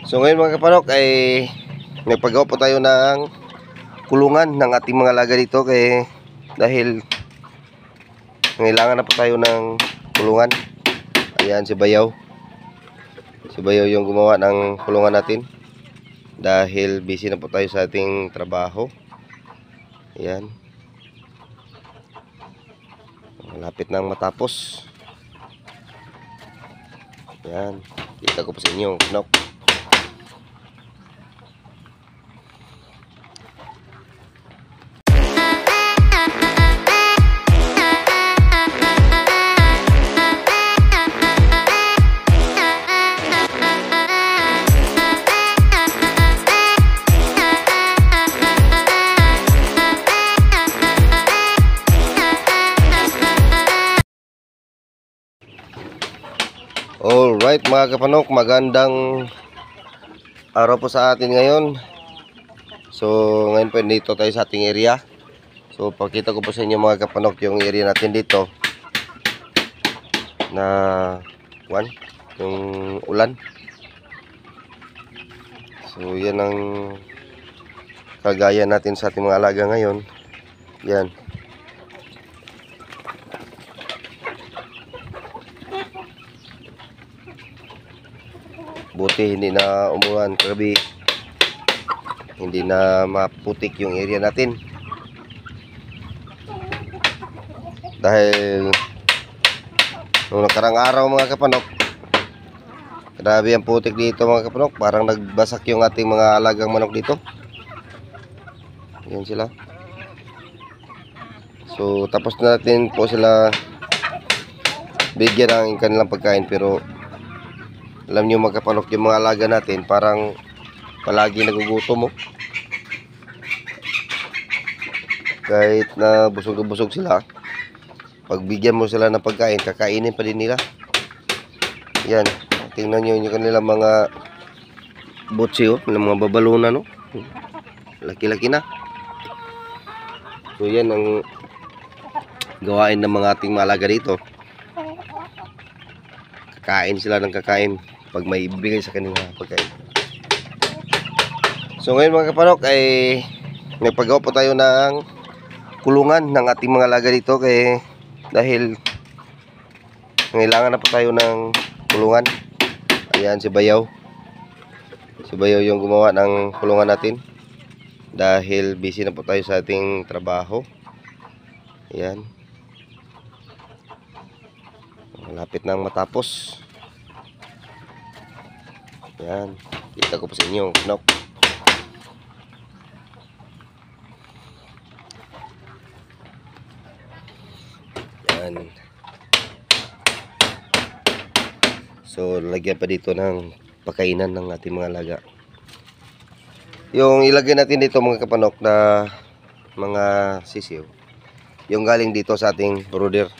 So ngayon mga kapanok ay nagpagawa po tayo ng kulungan ng ating mga alaga dito dahil kailangan na po tayo ng kulungan. Ayan si Bayaw. Si Bayaw yung gumawa ng kulungan natin dahil busy na po tayo sa ating trabaho. Ayan. Malapit nang matapos. Ayan. Kita ko po sa inyo, kanok. Alright mga kapanok, magandang araw po sa atin ngayon. So ngayon po dito tayo sa ating area. So pakita ko po sa inyo mga kapanok yung area natin dito na yung ulan. So yan ang kagaya natin sa ating mga alaga ngayon. Yan. Buti hindi na umulan kagabi, hindi na maputik yung area natin dahil nung nakarang araw mga kapanok, grabe ang putik dito mga kapanok. Parang nagbasak yung ating mga alagang manok dito. Yan sila. So tapos na natin po sila bigyan ng kanilang pagkain, pero alam nyo mga kapanok, yung mga alaga natin parang palagi nagugutom mo. Kahit na busog na busog sila, pagbigyan mo sila ng pagkain, kakainin pa din nila. Yan, tingnan nyo yung kanilang mga butsi, ng mga babalunan, no? Laki-laki na. So yan ang gawain ng mga ating mga alaga dito. Kakain sila ng kakain pag may ibigay sa kanila pagkain. So ngayon mga kapanok ay nagpagawa po tayo ng kulungan ng ating mga alaga dito dahil kailangan na po tayo ng kulungan. Ayan si Bayaw. Si Bayaw yung gumawa ng kulungan natin dahil busy na po tayo sa ating trabaho. Ayan. Malapit nang matapos. Yan, kita ko po sa inyo, kanok. Yan. So lagyan pa dito ng pakainan ng ating mga alaga. Yung ilagay natin dito mga kapanok na mga sisiw, yung galing dito sa ating brooder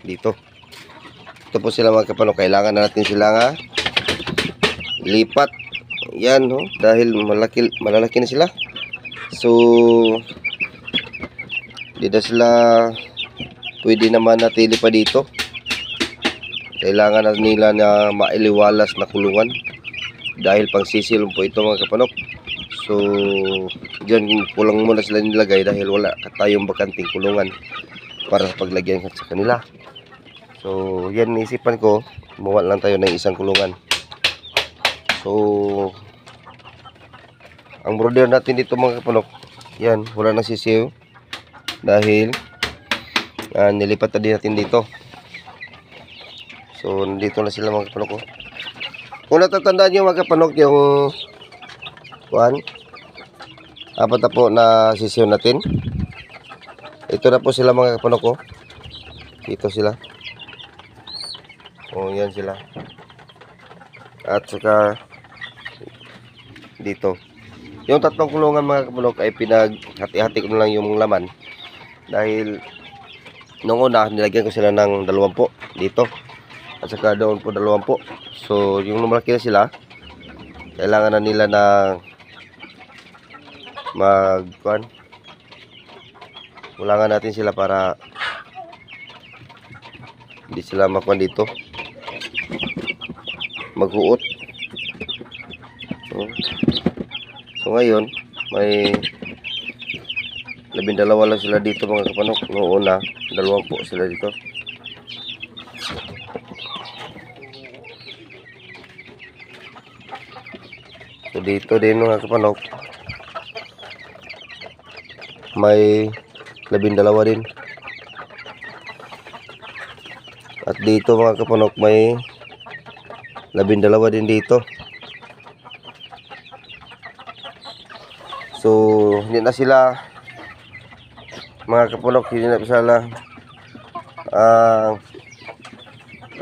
dito. Ito po sila mga kapanok, kailangan na natin sila nga lipat. Yan, no? Dahil malalaki na sila. So di na sila pwede naman natili pa dito. Kailangan na nila na mailiwalas na kulungan dahil pang sisilong po ito mga kapanok. So dyan kulang muna sila nilagay dahil wala tayong bakanting kulungan para sa paglagyan sa kanila. So yan, isipan ko gumawa lang tayo ng isang kulungan. So ang brooder natin dito mga kapanok, yan, wala nang sisiw dahil nilipat na din natin dito. So nandito na sila mga kapanok. Kung natatandaan nyo mga kapanok, yung apat na po na sisiw natin, ito na po sila mga kapanok. Dito sila. Oh, yan sila. At saka dito. Yung tatlong kulungan mga kapanok ay pinaghati-hati ko na lang yung laman dahil nung una nilagyan ko sila ng 20 dito at saka doon po 20. So yung lumalaki na sila, kailangan na nila na kulangan natin sila para hindi sila makuha dito, maghuot. So ngayon, may 12 lang sila dito mga kapanok. Noong una, 2 po sila dito. So dito din mga kapanok, may 12 din. At dito mga kapanok, may 12 din dito. So hindi na sila mga kapanok, hindi na sila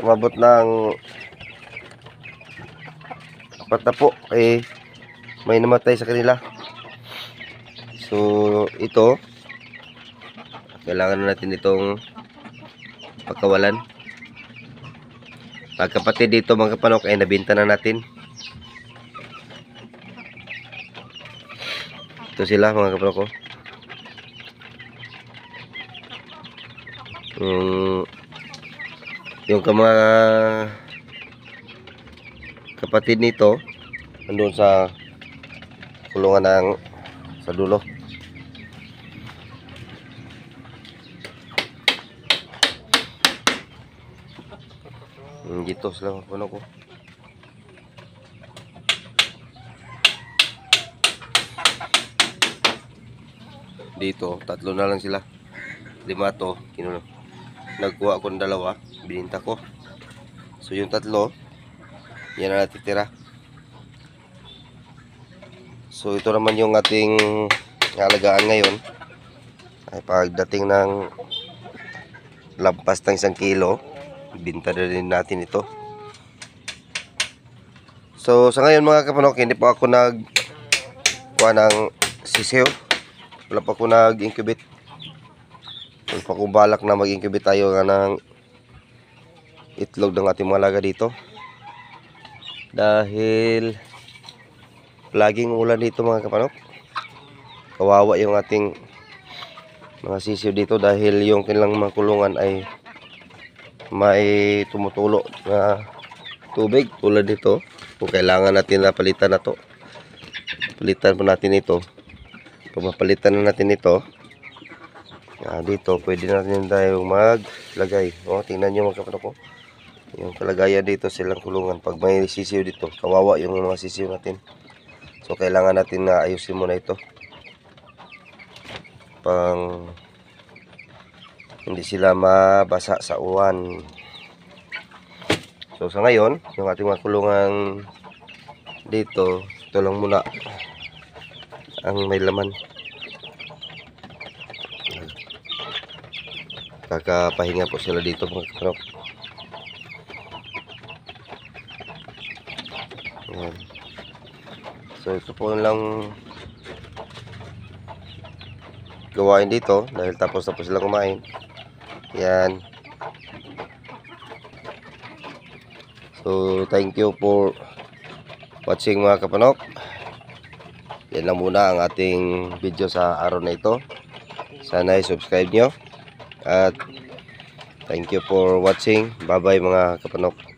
umabot ng 4 na po, may namatay sa kanila. So ito, kailangan na natin itong pagkawalan. Pagkapatid dito mga kapanok ay nabinta na natin. Ito sila mga kapanok ko. Yung mga kapatid nito andun sa kulungan ng sa dulo. Dito sila mga ko. Dito 3 na lang sila. 5 to, nagkuha ko ng 2, bininta ko. So yung 3, yan na natitira. So ito naman yung ating alagaan ngayon. Ay pagdating ng lampas ng 1 kilo, binta na rin natin ito. So sa ngayon mga kapanok, hindi pa ako kuha ng sisiw. Wala pa ako nag-incubate. Wala pa akong balak na mag-incubate tayo ng itlog ng ating mga alaga dito. Dahil laging ulan dito mga kapanok. Kawawa yung ating mga sisiw dito dahil yung kanilang mga kulungan ay may tumutulo na tubig tulad dito. Kung kailangan natin na palitan na to, palitan po natin ito. Kung mapalitan na natin ito, dito pwede natin tayong maglagay. Tingnan nyo mga kapanok ko, yung kalagayan dito silang kulungan. Pag may sisiw dito, kawawa yung mga sisiw natin. So kailangan natin na ayusin muna ito pang hindi sila mabasa sa uwan. So sa ngayon, yung ating mga kulungan dito, ito lang muna ang may laman. Kakapahinga po sila dito mga kapanok. Ayan. So ito po lang gawain dito dahil tapos na po sila kumain. Yan. So thank you for watching mga kapanok. Yan lang muna ang ating video sa araw na ito. Sana i-subscribe nyo. At thank you for watching. Bye bye mga kapanok.